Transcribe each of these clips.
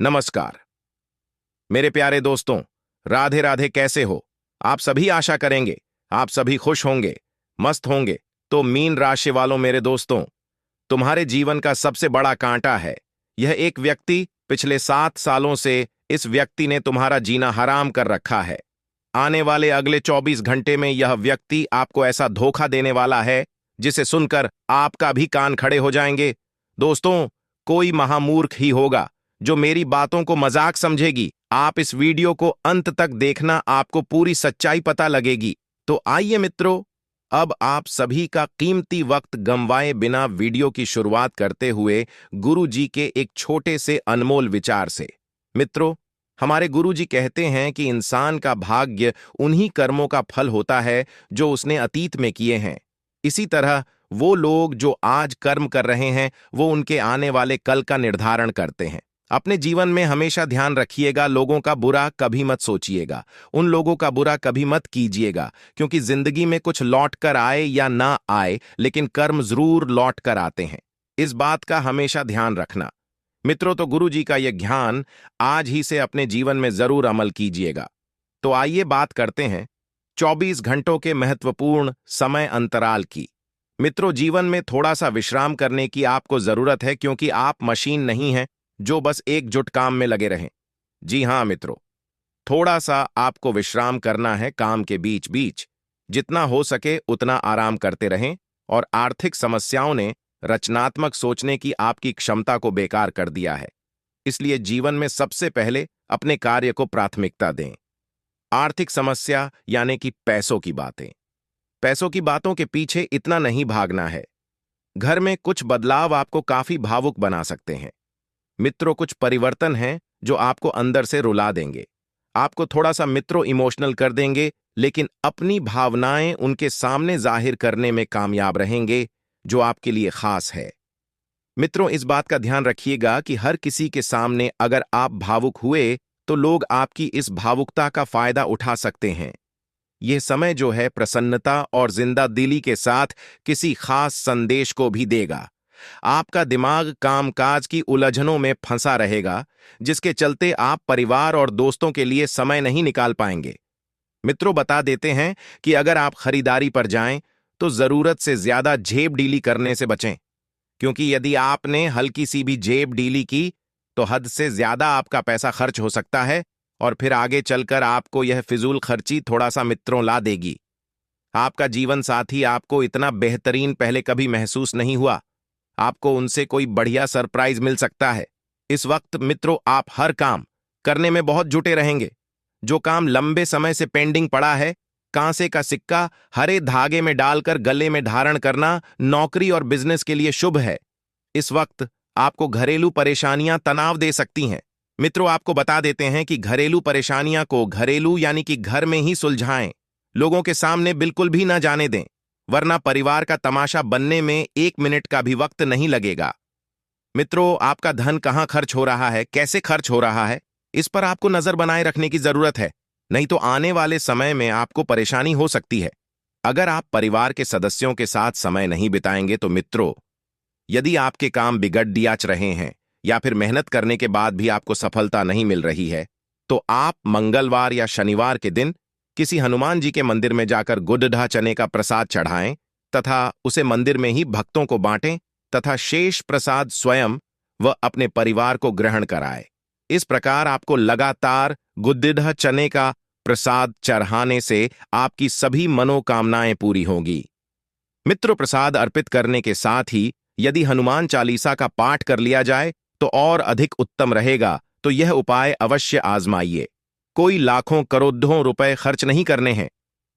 नमस्कार मेरे प्यारे दोस्तों, राधे राधे। कैसे हो आप सभी? आशा करेंगे आप सभी खुश होंगे, मस्त होंगे। तो मीन राशि वालों मेरे दोस्तों, तुम्हारे जीवन का सबसे बड़ा कांटा है यह एक व्यक्ति। पिछले 7 सालों से इस व्यक्ति ने तुम्हारा जीना हराम कर रखा है। आने वाले अगले 24 घंटे में यह व्यक्ति आपको ऐसा धोखा देने वाला है जिसे सुनकर आपका भी कान खड़े हो जाएंगे। दोस्तों, कोई महामूर्ख ही होगा जो मेरी बातों को मजाक समझेगी। आप इस वीडियो को अंत तक देखना, आपको पूरी सच्चाई पता लगेगी। तो आइए मित्रों, अब आप सभी का कीमती वक्त गंवाए बिना वीडियो की शुरुआत करते हुए गुरु जी के एक छोटे से अनमोल विचार से। मित्रों, हमारे गुरु जी कहते हैं कि इंसान का भाग्य उन्हीं कर्मों का फल होता है जो उसने अतीत में किए हैं। इसी तरह वो लोग जो आज कर्म कर रहे हैं वो उनके आने वाले कल का निर्धारण करते हैं। अपने जीवन में हमेशा ध्यान रखिएगा, लोगों का बुरा कभी मत सोचिएगा, उन लोगों का बुरा कभी मत कीजिएगा, क्योंकि जिंदगी में कुछ लौट कर आए या ना आए, लेकिन कर्म जरूर लौट कर आते हैं। इस बात का हमेशा ध्यान रखना। मित्रों, तो गुरु जी का यह ज्ञान आज ही से अपने जीवन में जरूर अमल कीजिएगा। तो आइए बात करते हैं 24 घंटों के महत्वपूर्ण समय अंतराल की। मित्रों, जीवन में थोड़ा सा विश्राम करने की आपको जरूरत है, क्योंकि आप मशीन नहीं हैं जो बस एकजुट काम में लगे रहें। जी हां मित्रों, थोड़ा सा आपको विश्राम करना है काम के बीच बीच। जितना हो सके उतना आराम करते रहें। और आर्थिक समस्याओं ने रचनात्मक सोचने की आपकी क्षमता को बेकार कर दिया है। इसलिए जीवन में सबसे पहले अपने कार्य को प्राथमिकता दें। आर्थिक समस्या यानी कि पैसों की बातें। पैसों की बातों के पीछे इतना नहीं भागना है। घर में कुछ बदलाव आपको काफी भावुक बना सकते हैं। मित्रों, कुछ परिवर्तन हैं जो आपको अंदर से रुला देंगे, आपको थोड़ा सा मित्रों इमोशनल कर देंगे, लेकिन अपनी भावनाएं उनके सामने जाहिर करने में कामयाब रहेंगे जो आपके लिए खास है। मित्रों, इस बात का ध्यान रखिएगा कि हर किसी के सामने अगर आप भावुक हुए तो लोग आपकी इस भावुकता का फायदा उठा सकते हैं। यह समय जो है प्रसन्नता और जिंदा दिली के साथ किसी खास संदेश को भी देगा। आपका दिमाग कामकाज की उलझनों में फंसा रहेगा, जिसके चलते आप परिवार और दोस्तों के लिए समय नहीं निकाल पाएंगे। मित्रों, बता देते हैं कि अगर आप खरीदारी पर जाएं तो जरूरत से ज्यादा जेब डीली करने से बचें, क्योंकि यदि आपने हल्की सी भी जेब डीली की तो हद से ज्यादा आपका पैसा खर्च हो सकता है और फिर आगे चलकर आपको यह फिजूल खर्ची थोड़ा सा मित्रों ला देगी। आपका जीवन साथी आपको इतना बेहतरीन पहले कभी महसूस नहीं हुआ। आपको उनसे कोई बढ़िया सरप्राइज मिल सकता है। इस वक्त मित्रों, आप हर काम करने में बहुत जुटे रहेंगे। जो काम लंबे समय से पेंडिंग पड़ा है, कांसे का सिक्का हरे धागे में डालकर गले में धारण करना नौकरी और बिजनेस के लिए शुभ है। इस वक्त आपको घरेलू परेशानियां तनाव दे सकती हैं। मित्रों, आपको बता देते हैं कि घरेलू परेशानियां को घरेलू यानी कि घर में ही सुलझाएं। लोगों के सामने बिल्कुल भी ना जाने दें, वरना परिवार का तमाशा बनने में 1 मिनट का भी वक्त नहीं लगेगा। मित्रों, आपका धन कहां खर्च हो रहा है, कैसे खर्च हो रहा है, इस पर आपको नजर बनाए रखने की जरूरत है, नहीं तो आने वाले समय में आपको परेशानी हो सकती है। अगर आप परिवार के सदस्यों के साथ समय नहीं बिताएंगे तो मित्रों, यदि आपके काम बिगड़ दियाच रहे हैं या फिर मेहनत करने के बाद भी आपको सफलता नहीं मिल रही है, तो आप मंगलवार या शनिवार के दिन किसी हनुमान जी के मंदिर में जाकर गुड़ढा चने का प्रसाद चढ़ाएं तथा उसे मंदिर में ही भक्तों को बांटें तथा शेष प्रसाद स्वयं व अपने परिवार को ग्रहण कराएं। इस प्रकार आपको लगातार गुड़ढा चने का प्रसाद चढ़ाने से आपकी सभी मनोकामनाएं पूरी होंगी। मित्रों, प्रसाद अर्पित करने के साथ ही यदि हनुमान चालीसा का पाठ कर लिया जाए तो और अधिक उत्तम रहेगा। तो यह उपाय अवश्य आजमाइए। कोई लाखों करोड़ों रुपए खर्च नहीं करने हैं।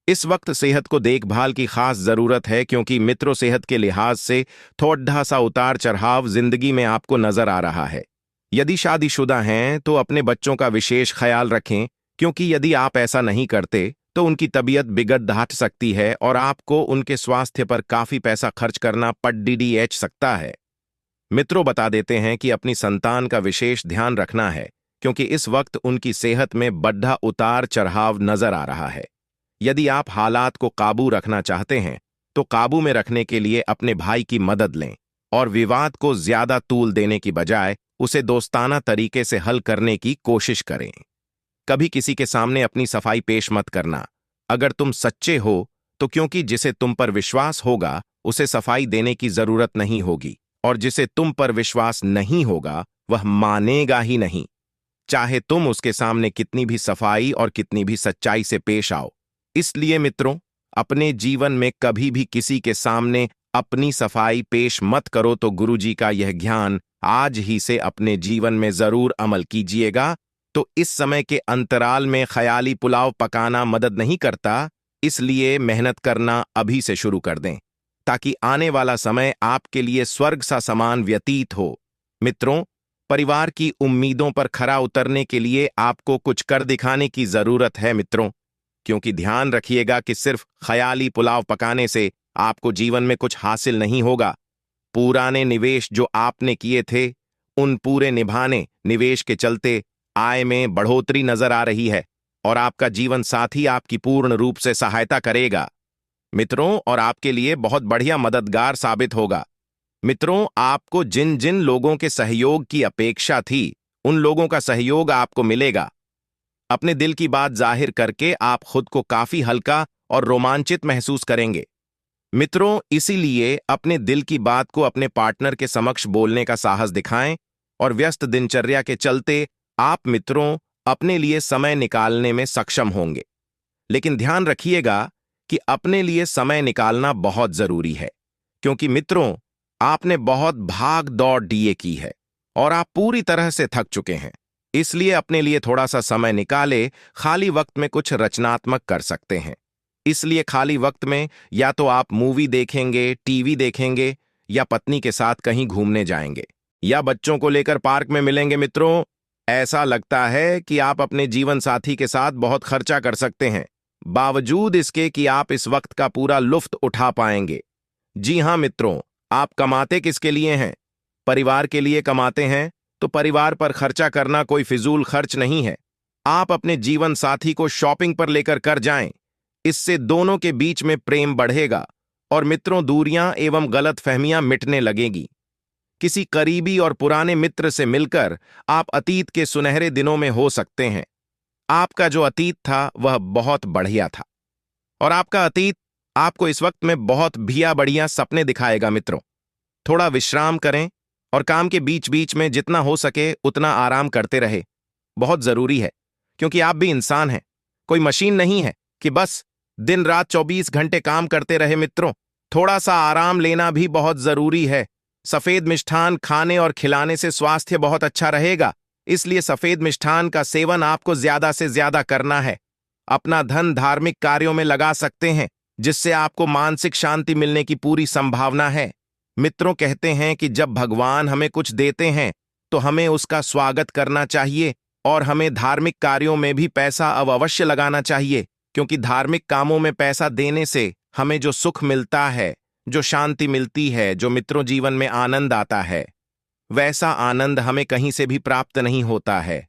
इस वक्त सेहत को देखभाल की खास जरूरत है, क्योंकि मित्रों, सेहत के लिहाज से थोड़ा सा उतार चढ़ाव जिंदगी में आपको नजर आ रहा है। यदि शादीशुदा हैं तो अपने बच्चों का विशेष ख्याल रखें, क्योंकि यदि आप ऐसा नहीं करते तो उनकी तबीयत बिगड़ धाट सकती है और आपको उनके स्वास्थ्य पर काफी पैसा खर्च करना पड़ सकता है। मित्रों, बता देते हैं कि अपनी संतान का विशेष ध्यान रखना है, क्योंकि इस वक्त उनकी सेहत में बड़ा उतार चढ़ाव नजर आ रहा है। यदि आप हालात को काबू रखना चाहते हैं तो काबू में रखने के लिए अपने भाई की मदद लें और विवाद को ज्यादा तूल देने की बजाय उसे दोस्ताना तरीके से हल करने की कोशिश करें। कभी किसी के सामने अपनी सफाई पेश मत करना। अगर तुम सच्चे हो तो क्योंकि जिसे तुम पर विश्वास होगा उसे सफाई देने की जरूरत नहीं होगी, और जिसे तुम पर विश्वास नहीं होगा वह मानेगा ही नहीं, चाहे तुम उसके सामने कितनी भी सफाई और कितनी भी सच्चाई से पेश आओ। इसलिए मित्रों, अपने जीवन में कभी भी किसी के सामने अपनी सफाई पेश मत करो। तो गुरुजी का यह ज्ञान आज ही से अपने जीवन में जरूर अमल कीजिएगा। तो इस समय के अंतराल में ख्याली पुलाव पकाना मदद नहीं करता, इसलिए मेहनत करना अभी से शुरू कर दें ताकि आने वाला समय आपके लिए स्वर्ग सा समान व्यतीत हो। मित्रों, परिवार की उम्मीदों पर खरा उतरने के लिए आपको कुछ कर दिखाने की जरूरत है मित्रों, क्योंकि ध्यान रखिएगा कि सिर्फ ख्याली पुलाव पकाने से आपको जीवन में कुछ हासिल नहीं होगा। पुराने निवेश जो आपने किए थे उन पूरे निवेश के चलते आय में बढ़ोतरी नजर आ रही है और आपका जीवन साथी आपकी पूर्ण रूप से सहायता करेगा मित्रों, और आपके लिए बहुत बढ़िया मददगार साबित होगा। मित्रों, आपको जिन जिन लोगों के सहयोग की अपेक्षा थी उन लोगों का सहयोग आपको मिलेगा। अपने दिल की बात जाहिर करके आप खुद को काफी हल्का और रोमांचित महसूस करेंगे। मित्रों, इसीलिए अपने दिल की बात को अपने पार्टनर के समक्ष बोलने का साहस दिखाएं, और व्यस्त दिनचर्या के चलते आप मित्रों अपने लिए समय निकालने में सक्षम होंगे। लेकिन ध्यान रखिएगा कि अपने लिए समय निकालना बहुत जरूरी है, क्योंकि मित्रों आपने बहुत भाग दौड़ डीए की है और आप पूरी तरह से थक चुके हैं। इसलिए अपने लिए थोड़ा सा समय निकाले, खाली वक्त में कुछ रचनात्मक कर सकते हैं। इसलिए खाली वक्त में या तो आप मूवी देखेंगे, टीवी देखेंगे, या पत्नी के साथ कहीं घूमने जाएंगे, या बच्चों को लेकर पार्क में मिलेंगे। मित्रों, ऐसा लगता है कि आप अपने जीवन साथी के साथ बहुत खर्चा कर सकते हैं, बावजूद इसके कि आप इस वक्त का पूरा लुफ्त उठा पाएंगे। जी हां मित्रों, आप कमाते किसके लिए हैं? परिवार के लिए कमाते हैं, तो परिवार पर खर्चा करना कोई फिजूल खर्च नहीं है। आप अपने जीवन साथी को शॉपिंग पर लेकर कर जाएं, इससे दोनों के बीच में प्रेम बढ़ेगा और मित्रों दूरियां एवं गलतफहमियां मिटने लगेगी। किसी करीबी और पुराने मित्र से मिलकर आप अतीत के सुनहरे दिनों में हो सकते हैं। आपका जो अतीत था वह बहुत बढ़िया था, और आपका अतीत आपको इस वक्त में बहुत बढ़िया सपने दिखाएगा। मित्रों, थोड़ा विश्राम करें और काम के बीच बीच में जितना हो सके उतना आराम करते रहे, बहुत जरूरी है, क्योंकि आप भी इंसान हैं, कोई मशीन नहीं है कि बस दिन रात 24 घंटे काम करते रहे। मित्रों, थोड़ा सा आराम लेना भी बहुत जरूरी है। सफेद मिष्ठान खाने और खिलाने से स्वास्थ्य बहुत अच्छा रहेगा, इसलिए सफेद मिष्ठान का सेवन आपको ज्यादा से ज्यादा करना है। अपना धन धार्मिक कार्यों में लगा सकते हैं, जिससे आपको मानसिक शांति मिलने की पूरी संभावना है। मित्रों, कहते हैं कि जब भगवान हमें कुछ देते हैं तो हमें उसका स्वागत करना चाहिए, और हमें धार्मिक कार्यों में भी पैसा अवश्य लगाना चाहिए, क्योंकि धार्मिक कामों में पैसा देने से हमें जो सुख मिलता है, जो शांति मिलती है, जो मित्रों जीवन में आनंद आता है, वैसा आनंद हमें कहीं से भी प्राप्त नहीं होता है।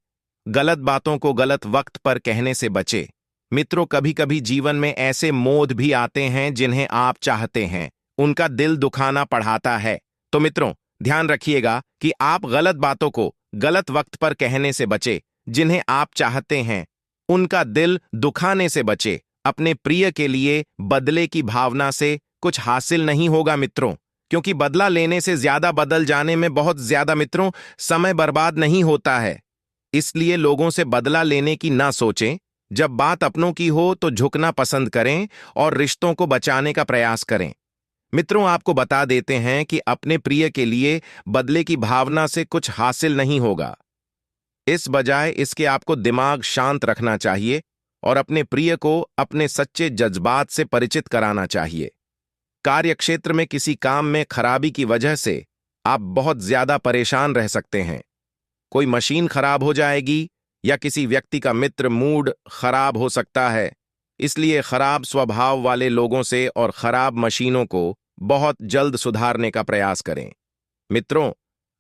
गलत बातों को गलत वक्त पर कहने से बचे। मित्रों, कभी कभी जीवन में ऐसे मोद भी आते हैं जिन्हें आप चाहते हैं, उनका दिल दुखाना पढ़ाता है। तो मित्रों, ध्यान रखिएगा कि आप गलत बातों को गलत वक्त पर कहने से बचे। जिन्हें आप चाहते हैं उनका दिल दुखाने से बचे। अपने प्रिय के लिए बदले की भावना से कुछ हासिल नहीं होगा मित्रों, क्योंकि बदला लेने से ज्यादा बदल जाने में बहुत ज्यादा मित्रों समय बर्बाद नहीं होता है। इसलिए लोगों से बदला लेने की ना सोचें। जब बात अपनों की हो तो झुकना पसंद करें और रिश्तों को बचाने का प्रयास करें। मित्रों, आपको बता देते हैं कि अपने प्रिय के लिए बदले की भावना से कुछ हासिल नहीं होगा। इस बजाय इसके आपको दिमाग शांत रखना चाहिए और अपने प्रिय को अपने सच्चे जज्बात से परिचित कराना चाहिए। कार्यक्षेत्र में किसी काम में खराबी की वजह से आप बहुत ज्यादा परेशान रह सकते हैं। कोई मशीन खराब हो जाएगी या किसी व्यक्ति का मित्र मूड खराब हो सकता है। इसलिए खराब स्वभाव वाले लोगों से और खराब मशीनों को बहुत जल्द सुधारने का प्रयास करें। मित्रों,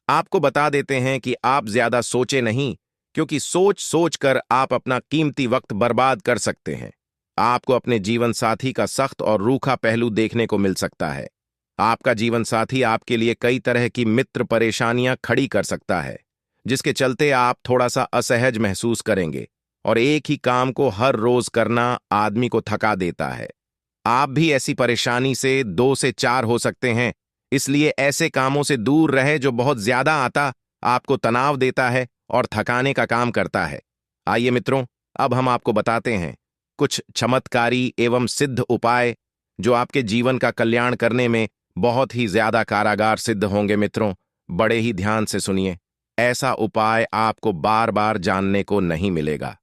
आपको बता देते हैं कि आप ज्यादा सोचे नहीं, क्योंकि सोच सोच कर आप अपना कीमती वक्त बर्बाद कर सकते हैं। आपको अपने जीवन साथी का सख्त और रूखा पहलू देखने को मिल सकता है। आपका जीवन साथी आपके लिए कई तरह की मित्र परेशानियां खड़ी कर सकता है। जिसके चलते आप थोड़ा सा असहज महसूस करेंगे और एक ही काम को हर रोज करना आदमी को थका देता है। आप भी ऐसी परेशानी से 2 से 4 हो सकते हैं, इसलिए ऐसे कामों से दूर रहे जो बहुत ज्यादा आता आपको तनाव देता है और थकाने का काम करता है। आइए मित्रों, अब हम आपको बताते हैं कुछ चमत्कारी एवं सिद्ध उपाय जो आपके जीवन का कल्याण करने में बहुत ही ज्यादा कारागार सिद्ध होंगे। मित्रों, बड़े ही ध्यान से सुनिए, ऐसा उपाय आपको बार बार जानने को नहीं मिलेगा।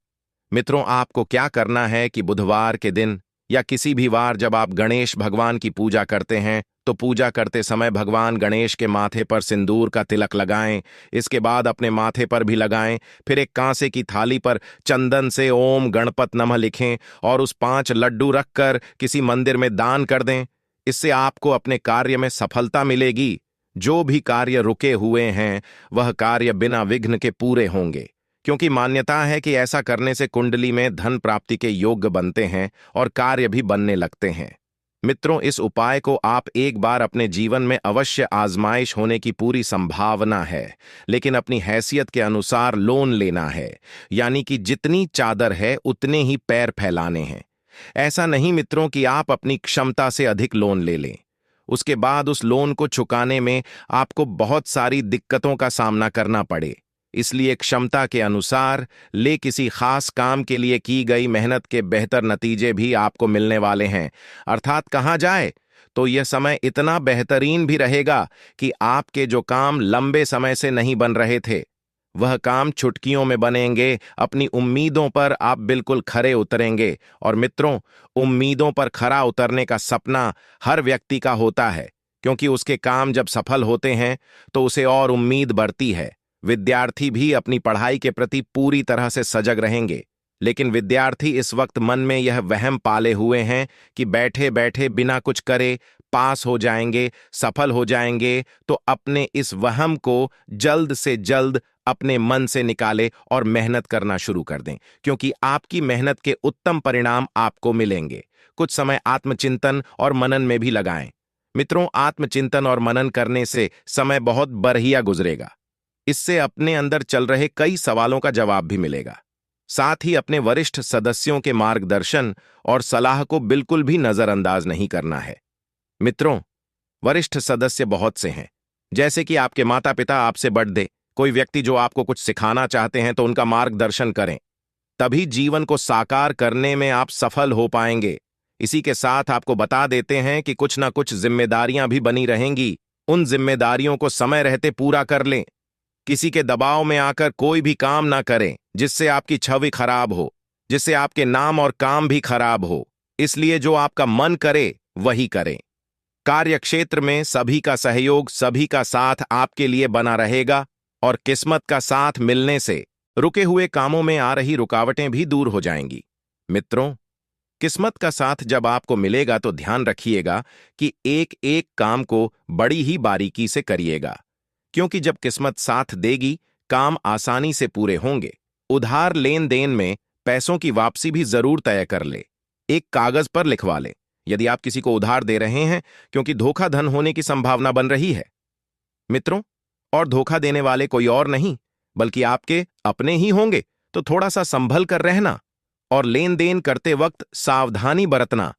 मित्रों, आपको क्या करना है कि बुधवार के दिन या किसी भी वार जब आप गणेश भगवान की पूजा करते हैं तो पूजा करते समय भगवान गणेश के माथे पर सिंदूर का तिलक लगाएं। इसके बाद अपने माथे पर भी लगाएं। फिर एक कांसे की थाली पर चंदन से ओम गणपत नमः लिखें और उस 5 लड्डू रखकर किसी मंदिर में दान कर दें। इससे आपको अपने कार्य में सफलता मिलेगी। जो भी कार्य रुके हुए हैं वह कार्य बिना विघ्न के पूरे होंगे, क्योंकि मान्यता है कि ऐसा करने से कुंडली में धन प्राप्ति के योग्य बनते हैं और कार्य भी बनने लगते हैं। मित्रों, इस उपाय को आप एक बार अपने जीवन में अवश्य आजमाइश होने की पूरी संभावना है, लेकिन अपनी हैसियत के अनुसार लोन लेना है, यानी कि जितनी चादर है उतने ही पैर फैलाने हैं। ऐसा नहीं मित्रों कि आप अपनी क्षमता से अधिक लोन ले लें, उसके बाद उस लोन को चुकाने में आपको बहुत सारी दिक्कतों का सामना करना पड़े। इसलिए क्षमता के अनुसार ले किसी खास काम के लिए की गई मेहनत के बेहतर नतीजे भी आपको मिलने वाले हैं। अर्थात कहा जाए तो यह समय इतना बेहतरीन भी रहेगा कि आपके जो काम लंबे समय से नहीं बन रहे थे वह काम चुटकियों में बनेंगे। अपनी उम्मीदों पर आप बिल्कुल खरे उतरेंगे। और मित्रों, उम्मीदों पर खरा उतरने का सपना हर व्यक्ति का होता है, क्योंकि उसके काम जब सफल होते हैं तो उसे और उम्मीद बढ़ती है। विद्यार्थी भी अपनी पढ़ाई के प्रति पूरी तरह से सजग रहेंगे, लेकिन विद्यार्थी इस वक्त मन में यह वहम पाले हुए हैं कि बैठे बैठे बिना कुछ करे पास हो जाएंगे, सफल हो जाएंगे। तो अपने इस वहम को जल्द से जल्द अपने मन से निकालें और मेहनत करना शुरू कर दें, क्योंकि आपकी मेहनत के उत्तम परिणाम आपको मिलेंगे। कुछ समय आत्मचिंतन और मनन में भी लगाएं। मित्रों, आत्मचिंतन और मनन करने से समय बहुत बढ़िया गुजरेगा। इससे अपने अंदर चल रहे कई सवालों का जवाब भी मिलेगा। साथ ही अपने वरिष्ठ सदस्यों के मार्गदर्शन और सलाह को बिल्कुल भी नजरअंदाज नहीं करना है। मित्रों, वरिष्ठ सदस्य बहुत से हैं, जैसे कि आपके माता पिता आपसे बड़े, कोई व्यक्ति जो आपको कुछ सिखाना चाहते हैं तो उनका मार्गदर्शन करें, तभी जीवन को साकार करने में आप सफल हो पाएंगे। इसी के साथ आपको बता देते हैं कि कुछ ना कुछ जिम्मेदारियां भी बनी रहेंगी। उन जिम्मेदारियों को समय रहते पूरा कर लें। किसी के दबाव में आकर कोई भी काम ना करें जिससे आपकी छवि खराब हो, जिससे आपके नाम और काम भी खराब हो। इसलिए जो आपका मन करे वही करें। कार्य क्षेत्र में सभी का सहयोग, सभी का साथ आपके लिए बना रहेगा और किस्मत का साथ मिलने से रुके हुए कामों में आ रही रुकावटें भी दूर हो जाएंगी। मित्रों, किस्मत का साथ जब आपको मिलेगा तो ध्यान रखिएगा कि एक एक काम को बड़ी ही बारीकी से करिएगा, क्योंकि जब किस्मत साथ देगी काम आसानी से पूरे होंगे। उधार लेन देन में पैसों की वापसी भी जरूर तय कर ले, एक कागज पर लिखवा ले यदि आप किसी को उधार दे रहे हैं, क्योंकि धोखाधन होने की संभावना बन रही है। मित्रों, और धोखा देने वाले कोई और नहीं बल्कि आपके अपने ही होंगे, तो थोड़ा सा संभल कर रहना और लेन देन करते वक्त सावधानी बरतना।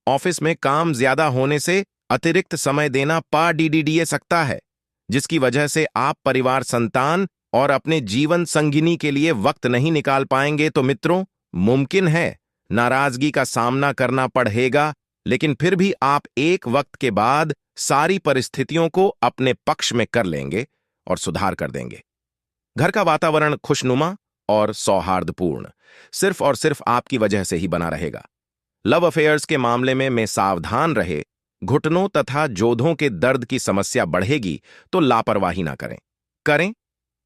ऑफिस में काम ज्यादा होने से अतिरिक्त समय देना पड़ सकता है, जिसकी वजह से आप परिवार, संतान और अपने जीवन संगिनी के लिए वक्त नहीं निकाल पाएंगे। तो मित्रों, मुमकिन है नाराजगी का सामना करना पड़ेगा, लेकिन फिर भी आप एक वक्त के बाद सारी परिस्थितियों को अपने पक्ष में कर लेंगे और सुधार कर देंगे। घर का वातावरण खुशनुमा और सौहार्दपूर्ण सिर्फ और सिर्फ आपकी वजह से ही बना रहेगा। लव अफेयर्स के मामले में सावधान रहे। घुटनों तथा जोधों के दर्द की समस्या बढ़ेगी तो लापरवाही ना करें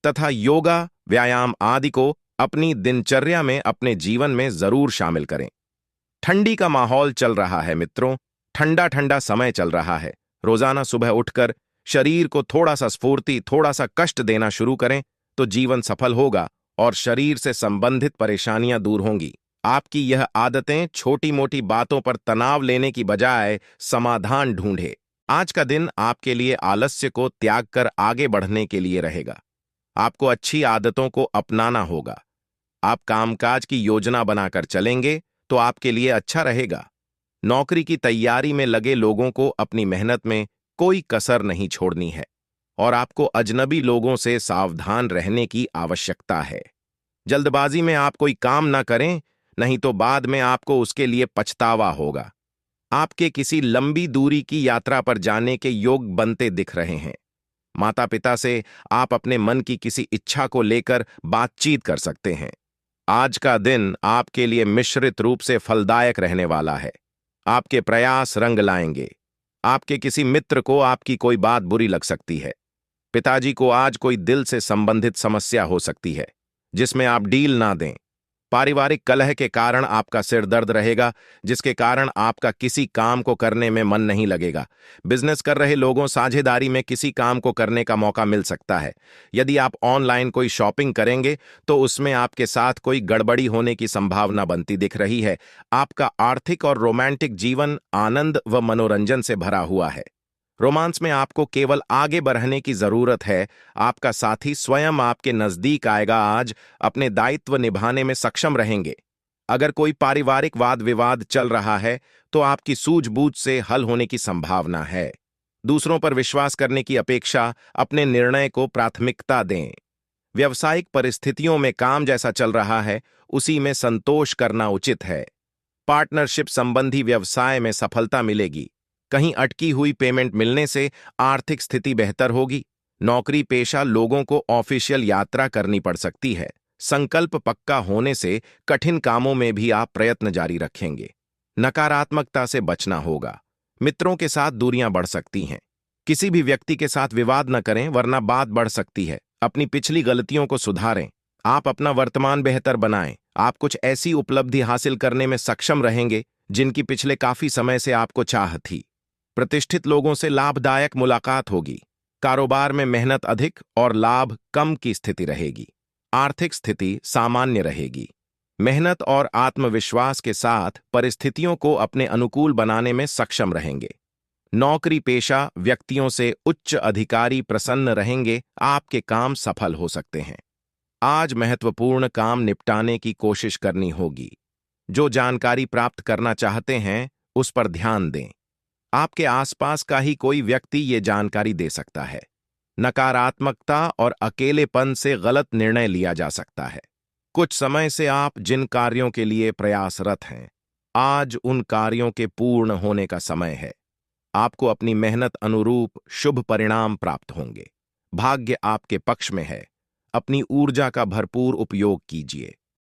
तथा योगा, व्यायाम आदि को अपनी दिनचर्या में, अपने जीवन में जरूर शामिल करें। ठंडी का माहौल चल रहा है मित्रों, ठंडा ठंडा समय चल रहा है। रोजाना सुबह उठकर शरीर को थोड़ा सा स्फूर्ति, थोड़ा सा कष्ट देना शुरू करें तो जीवन सफल होगा और शरीर से संबंधित परेशानियां दूर होंगी। आपकी यह आदतें छोटी मोटी बातों पर तनाव लेने की बजाय समाधान ढूंढे। आज का दिन आपके लिए आलस्य को त्याग कर आगे बढ़ने के लिए रहेगा। आपको अच्छी आदतों को अपनाना होगा। आप कामकाज की योजना बनाकर चलेंगे तो आपके लिए अच्छा रहेगा। नौकरी की तैयारी में लगे लोगों को अपनी मेहनत में कोई कसर नहीं छोड़नी है और आपको अजनबी लोगों से सावधान रहने की आवश्यकता है। जल्दबाजी में आप कोई काम ना करें, नहीं तो बाद में आपको उसके लिए पछतावा होगा। आपके किसी लंबी दूरी की यात्रा पर जाने के योग बनते दिख रहे हैं। माता पिता से आप अपने मन की किसी इच्छा को लेकर बातचीत कर सकते हैं। आज का दिन आपके लिए मिश्रित रूप से फलदायक रहने वाला है। आपके प्रयास रंग लाएंगे। आपके किसी मित्र को आपकी कोई बात बुरी लग सकती है। पिताजी को आज कोई दिल से संबंधित समस्या हो सकती है जिसमें आप डील ना दें। पारिवारिक कलह के कारण आपका सिर दर्द रहेगा, जिसके कारण आपका किसी काम को करने में मन नहीं लगेगा। बिजनेस कर रहे लोगों साझेदारी में किसी काम को करने का मौका मिल सकता है। यदि आप ऑनलाइन कोई शॉपिंग करेंगे तो उसमें आपके साथ कोई गड़बड़ी होने की संभावना बनती दिख रही है। आपका आर्थिक और रोमांटिक जीवन आनंद व मनोरंजन से भरा हुआ है। रोमांस में आपको केवल आगे बढ़ने की जरूरत है। आपका साथी स्वयं आपके नजदीक आएगा। आज अपने दायित्व निभाने में सक्षम रहेंगे। अगर कोई पारिवारिक वाद विवाद चल रहा है तो आपकी सूझबूझ से हल होने की संभावना है। दूसरों पर विश्वास करने की अपेक्षा अपने निर्णय को प्राथमिकता दें। व्यावसायिक परिस्थितियों में काम जैसा चल रहा है उसी में संतोष करना उचित है। पार्टनरशिप संबंधी व्यवसाय में सफलता मिलेगी। कहीं अटकी हुई पेमेंट मिलने से आर्थिक स्थिति बेहतर होगी। नौकरी पेशा लोगों को ऑफिशियल यात्रा करनी पड़ सकती है। संकल्प पक्का होने से कठिन कामों में भी आप प्रयत्न जारी रखेंगे। नकारात्मकता से बचना होगा। मित्रों के साथ दूरियां बढ़ सकती हैं। किसी भी व्यक्ति के साथ विवाद न करें वरना बात बढ़ सकती है। अपनी पिछली गलतियों को सुधारें। आप अपना वर्तमान बेहतर बनाएं। आप कुछ ऐसी उपलब्धि हासिल करने में सक्षम रहेंगे जिनकी पिछले काफी समय से आपको चाह थी। प्रतिष्ठित लोगों से लाभदायक मुलाकात होगी। कारोबार में मेहनत अधिक और लाभ कम की स्थिति रहेगी। आर्थिक स्थिति सामान्य रहेगी। मेहनत और आत्मविश्वास के साथ परिस्थितियों को अपने अनुकूल बनाने में सक्षम रहेंगे। नौकरी पेशा व्यक्तियों से उच्च अधिकारी प्रसन्न रहेंगे। आपके काम सफल हो सकते हैं। आज महत्वपूर्ण काम निपटाने की कोशिश करनी होगी। जो जानकारी प्राप्त करना चाहते हैं उस पर ध्यान दें। आपके आसपास का ही कोई व्यक्ति ये जानकारी दे सकता है। नकारात्मकता और अकेलेपन से गलत निर्णय लिया जा सकता है। कुछ समय से आप जिन कार्यों के लिए प्रयासरत हैं, आज उन कार्यों के पूर्ण होने का समय है। आपको अपनी मेहनत अनुरूप शुभ परिणाम प्राप्त होंगे। भाग्य आपके पक्ष में है। अपनी ऊर्जा का भरपूर उपयोग कीजिए।